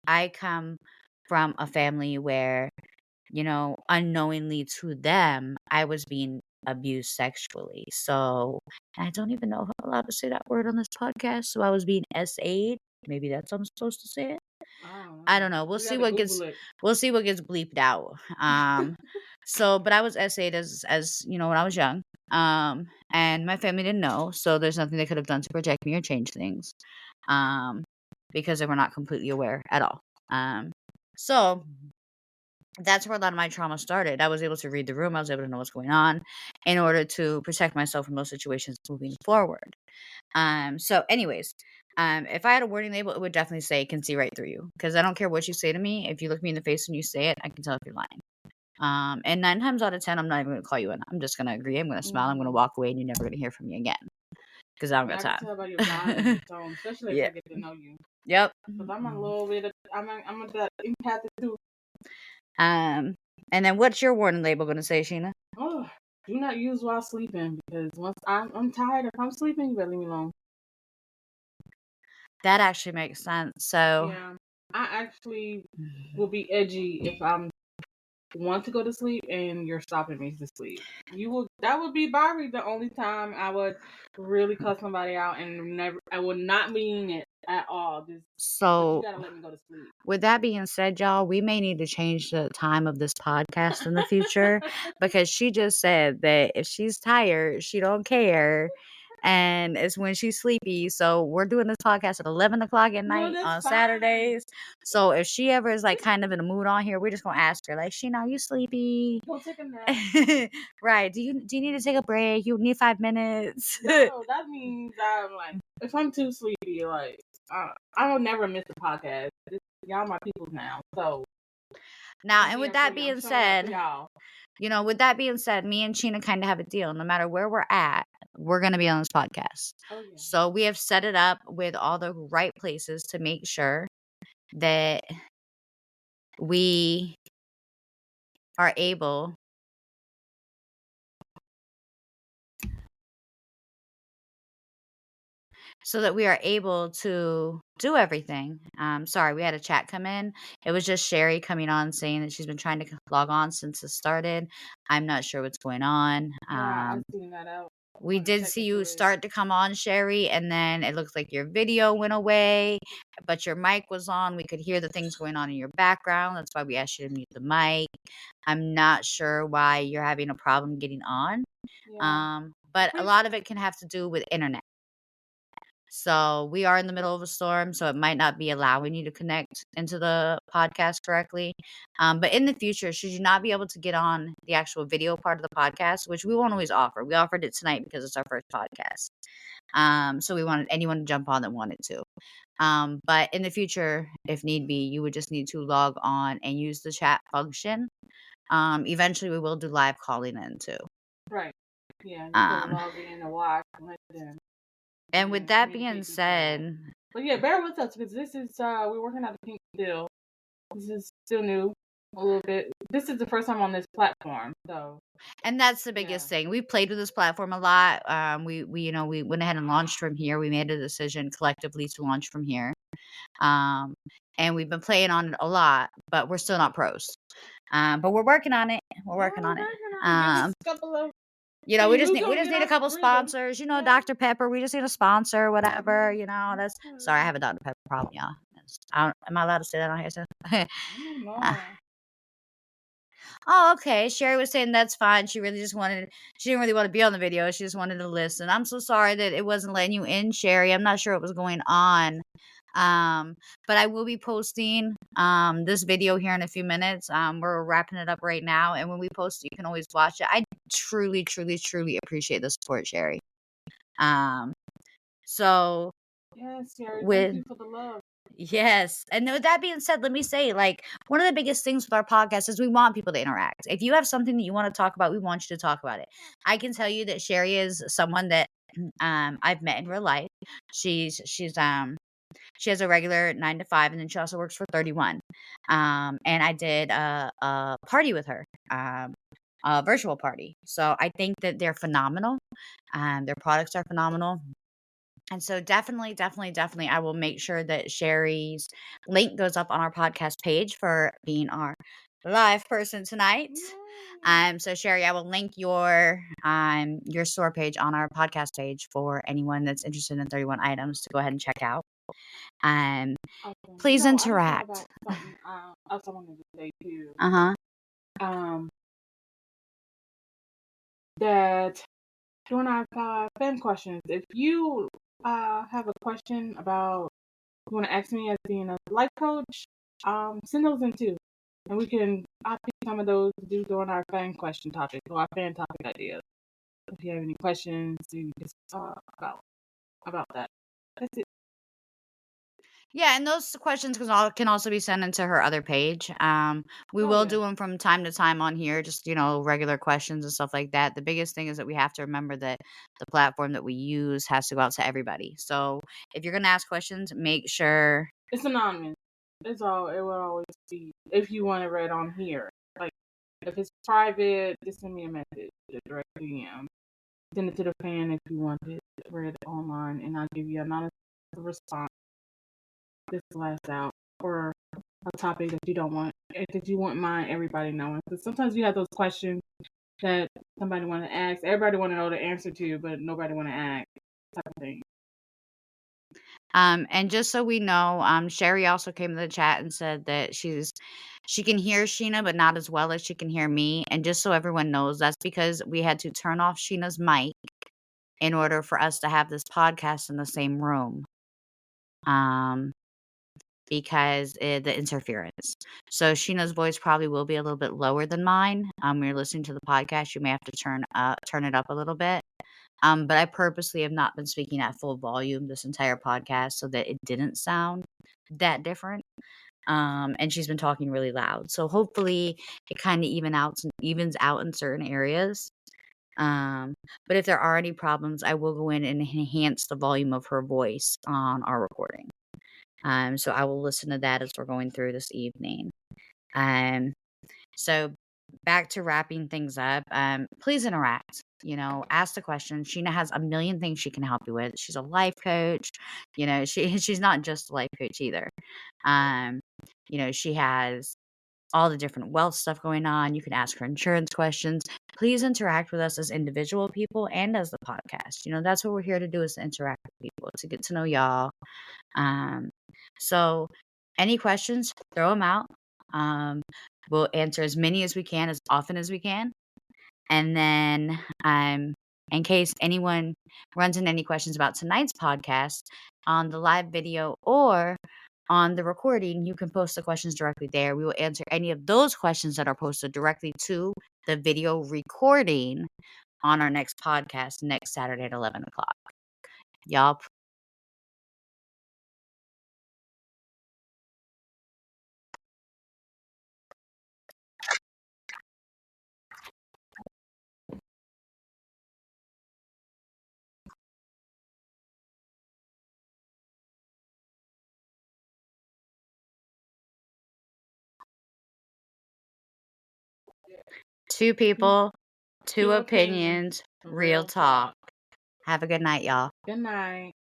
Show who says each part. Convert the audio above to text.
Speaker 1: I come from a family where, unknowingly to them, I was being abused sexually. So, and I don't even know if I'm allowed to say that word on this podcast. So I was being SA'd. Maybe that's how I'm supposed to say it.
Speaker 2: I don't
Speaker 1: I
Speaker 2: know.
Speaker 1: don't know.
Speaker 2: We gotta Google it.
Speaker 1: We'll see what gets bleeped out. But I was SA'd as when I was young. And my family didn't know, so there's nothing they could have done to protect me or change things. Because they were not completely aware at all. So that's where a lot of my trauma started. I was able to read the room. I was able to know what's going on in order to protect myself from those situations moving forward. So anyways, if I had a warning label, it would definitely say "can see right through you," because I don't care what you say to me. If you look me in the face and you say it, I can tell if you're lying. And 9 times out of 10, I'm not even going to call you in. I'm just going to agree. I'm going to smile. I'm going to walk away, and you're never going to hear from me again because I don't got
Speaker 2: I can
Speaker 1: time.
Speaker 2: tell by your vibe and your tone, especially if
Speaker 1: Yeah.
Speaker 2: I get to know you.
Speaker 1: Yep.
Speaker 2: Because I'm a little bit, I'm that empathic too.
Speaker 1: And then what's your warning label going to say, Sheena?
Speaker 2: Oh, do not use while sleeping, because once I'm tired, if I'm sleeping, you better leave me alone.
Speaker 1: That actually makes sense. So
Speaker 2: yeah, I actually will be edgy if I'm want to go to sleep and you're stopping me to sleep. That would be probably the only time I would really cuss somebody out, and I would not mean it at all. But you gotta let me go to sleep.
Speaker 1: With that being said, y'all, we may need to change the time of this podcast in the future because she just said that if she's tired, she don't care. And it's when she's sleepy. So we're doing this podcast at 11 o'clock at night on Saturdays. So if she ever is like kind of in a mood on here, we're just gonna ask her, like, Sheena, are you sleepy?
Speaker 2: Go take a nap.
Speaker 1: Right. Do you need to take a break? You need 5 minutes.
Speaker 2: No, that means I'm like, if I'm too sleepy, like I will never miss a podcast. Y'all my people now. So
Speaker 1: now, and with that being said, with that being said, me and Sheena kind of have a deal. No matter where we're at, we're going to be on this podcast.
Speaker 2: Oh, yeah.
Speaker 1: So we have set it up with all the right places to make sure that we are able to do everything. Sorry, we had a chat come in. It was just Sherry coming on saying that she's been trying to log on since it started. I'm not sure what's going on.
Speaker 2: I've seen that out.
Speaker 1: We did see you start to come on, Sherry, and then it looks like your video went away, but your mic was on. We could hear the things going on in your background. That's why we asked you to mute the mic. I'm not sure why you're having a problem getting on.
Speaker 2: Yeah.
Speaker 1: But a lot of it can have to do with internet. So we are in the middle of a storm, so it might not be allowing you to connect into the podcast correctly. But in the future, should you not be able to get on the actual video part of the podcast, which we won't always offer. We offered it tonight because it's our first podcast. So we wanted anyone to jump on that wanted to. But in the future, if need be, you would just need to log on and use the chat function. Eventually we will do live calling in too.
Speaker 2: Right. Yeah, you can log in and watch and let them.
Speaker 1: And with that being said,
Speaker 2: but yeah, bear with us because this is we're working out the pink deal. This is still new a little bit. This is the first time on this platform, so. And
Speaker 1: that's the biggest thing. We played with this platform a lot. We went ahead and launched from here. We made a decision collectively to launch from here. And we've been playing on it a lot, but we're still not pros. But we're working on it. We're working on it. We just need a couple sponsors. Dr. Pepper. We just need a sponsor, whatever. That's sorry. I have a Dr. Pepper problem, y'all. Am I allowed to say that on here? Oh, okay. Sherry was saying that's fine. She didn't really want to be on the video. She just wanted to listen. I'm so sorry that it wasn't letting you in, Sherry. I'm not sure what was going on. But I will be posting this video here in a few minutes. We're wrapping it up right now, and when we post it, you can always watch it. I truly, truly, truly appreciate the support, Sherry. So
Speaker 2: yes, Sherry, thank you for the love.
Speaker 1: Yes. And with that being said, let me say, one of the biggest things with our podcast is we want people to interact. If you have something that you want to talk about, we want you to talk about it. I can tell you that Sherry is someone that I've met in real life. She has a regular 9 to 5, and then she also works for 31. And I did a party with her, a virtual party. So I think that they're phenomenal. Their products are phenomenal. And so definitely, I will make sure that Sherry's link goes up on our podcast page for being our live person tonight.
Speaker 2: Yay.
Speaker 1: So Sherry, I will link your store page on our podcast page for anyone that's interested in 31 items to go ahead and check out. Um,
Speaker 2: Awesome. You
Speaker 1: please
Speaker 2: know, I just thought
Speaker 1: interact.
Speaker 2: about something else I wanted to say too.
Speaker 1: Uh-huh.
Speaker 2: Um, that during our fan questions, if you have a question about you want to ask me as being a life coach, send those in too, and we can I'll pick some of those to do during our fan question topic or our fan topic ideas. If you have any questions, you just about that. That's it.
Speaker 1: Yeah, and those questions can also be sent into her other page. We
Speaker 2: Oh
Speaker 1: will
Speaker 2: yeah.
Speaker 1: do them from time to time on here, just regular questions and stuff like that. The biggest thing is that we have to remember that the platform that we use has to go out to everybody. So if you're gonna ask questions, make sure.
Speaker 2: It's anonymous. It's all. It will always be if you want it read on here. Like if it's private, just send me a message, a direct DM. Send it to the fan if you want it read online, and I'll give you an honest response. This last out or a topic that you don't want that you wouldn't mind everybody knowing. Because sometimes you have those questions that somebody want to ask, everybody want to know the answer to, but nobody want to ask type of thing.
Speaker 1: And just so we know, Sherry also came to the chat and said that she can hear Sheena, but not as well as she can hear me. And just so everyone knows, that's because we had to turn off Sheena's mic in order for us to have this podcast in the same room. Because the interference. So Sheena's voice probably will be a little bit lower than mine. When you're listening to the podcast, you may have to turn it up a little bit. But I purposely have not been speaking at full volume this entire podcast so that it didn't sound that different. And she's been talking really loud. So hopefully it kind of evens out in certain areas. But if there are any problems, I will go in and enhance the volume of her voice on our recording. So I will listen to that as we're going through this evening. Um, so back to wrapping things up. Please interact. Ask the questions. Sheena has a million things she can help you with. She's a life coach. She's not just a life coach either. Um, she has all the different wealth stuff going on. You can ask her insurance questions. Please interact with us as individual people and as the podcast. That's what we're here to do, is to interact with people, to get to know y'all. So any questions, throw them out. We'll answer as many as we can, as often as we can. And then, in case anyone runs into any questions about tonight's podcast on the live video or on the recording, you can post the questions directly there. We will answer any of those questions that are posted directly to the video recording on our next podcast next Saturday at 11 o'clock. Y'all. Two people, two opinions, real talk. Have a good night, y'all.
Speaker 2: Good night.